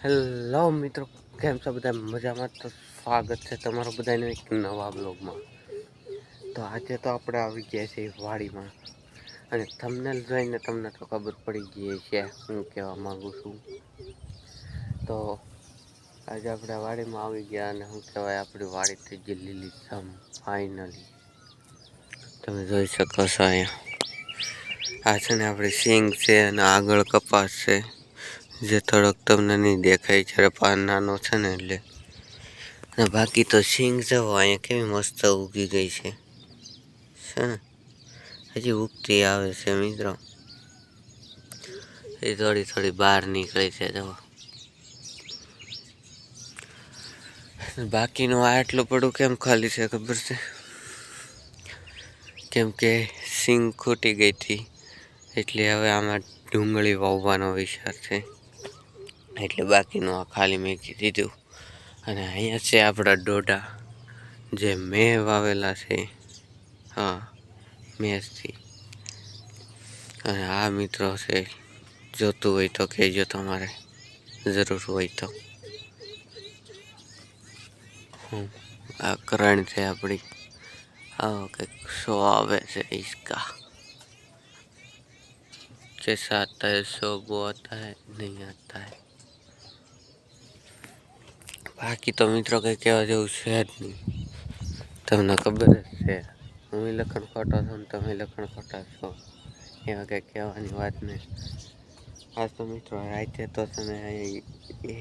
Hello મિત્રો, કેમ છો બધા મજામાં? તો સ્વાગત છે તમારું બધાનું એક નવા બ્લોગમાં. તો આજે તો આપણે આવી ગયા છીએ વાડીમાં, અને થંબનેલ જોઈને તમને તો ખબર પડી ગઈ છે હું કહેવા માંગુ છું. તો આજે આપણે વાડીમાં આવી ગયા, અને શું કહેવાય, આપણી વાડી થઈ ગઈ લીલીછમ ફાઇનલી. તમે જોઈ શકો છો અહીંયા. આ છે ને આપણી સિંગ છે, અને આગળ કપાસ છે, જે થોડોક તમને નહીં દેખાય જ્યારે પાન નાનો છે ને એટલે. અને બાકી તો સિંગ જવો અહીંયા કેવી મસ્ત ઉગી ગઈ છે ને, હજી ઉગતી આવે છે મિત્રો. એ થોડી થોડી બહાર નીકળી છે જવો. બાકીનું આ એટલું પડું કેમ ખાલી છે ખબર છે? કેમ કે સિંગ ખૂટી ગઈ હતી, એટલે હવે આમાં ડુંગળી વાવવાનો વિચાર છે, એટલે બાકીનું આ ખાલી મૂકી દીધું. અને અહીંયા છે આપણા ડોડા, જે મેં વાવેલા છે. હા, મેસથી. અને આ મિત્રો છે, જોતું હોય તો કહેજો, તમારે જરૂર હોય તો. આ કરણ છે આપણી. આવો કંઈક શો આવે છે इसका, जैसा आता है शो वो आता है नहीं आता है. બાકી તો મિત્રો કંઈ કહેવા જેવું છે જ નહીં, તમને ખબર જ છે. હું લખણ ખોટો છું ને તમે લખણ ખોટા છો, એવા કંઈ કહેવાની વાત નહીં. આજ તો મિત્રો રાતે તો તમે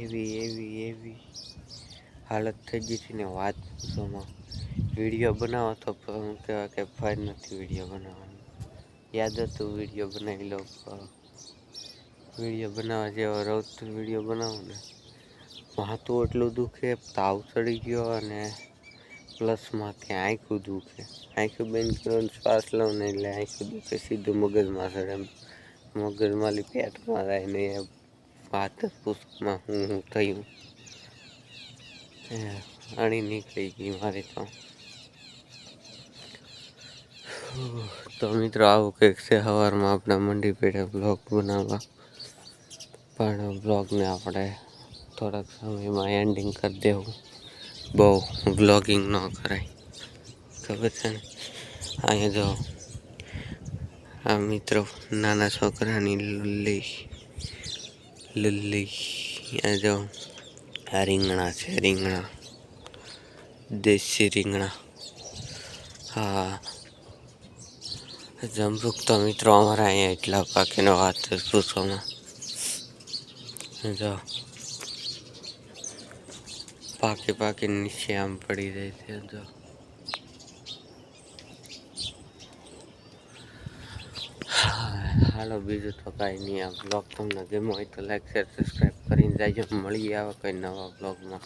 એવી એવી એવી હાલત થઈ ગઈ હતી ને, વાત પૂછોમાં. વિડીયો બનાવો તો હું કહેવાય કે ફાઇલ નથી વિડીયો બનાવવાનું. યાદ હતું વિડીયો બનાવી લો, વિડીયો બનાવવા જેવો રોજ વિડીયો બનાવું ને, માથું એટલું દુખે, તાવ ચડી ગયો, અને પ્લસમાં કે આંખું દુખે. આંખું બંધ કરો શ્વાસ લઉં ને એટલે આંખું દુખે, સીધું મગજમાં ચડે. મગજમાં પેટમાં જાય ને, એ વાત પુસ્તકમાં હું થયું. અણી નીકળી ગઈ મારી તો. તો મિત્રો આવું કંઈક છે. સવારમાં આપણે મંડી પેઢે બ્લોગ બનાવવા, પણ બ્લોગને આપણે થોડાક સમયમાં એન્ડિંગ કરી દેવું. બહુ બ્લોગિંગ ન કરાય, ખબર છે ને. અહીંયા જો આ મિત્રો નાના છોકરાની લુલ્લી આ જો આ રીંગણા છે, રીંગણા દેશી રીંગણા. હા, જમરૂક તો મિત્રો અમારા અહીંયા એટલા પાકીનો વાત પૂછવામાં. જો પાકી નીચે આમ પડી જાય છે. જો હાલો, બીજું તો કાંઈ નહીં. આ બ્લોગ તમને ગમ્યો હોય તો લાઈક શેર સબસ્ક્રાઈબ કરીને જાજો. મળીએ આવા કંઈ નવા બ્લોગમાં.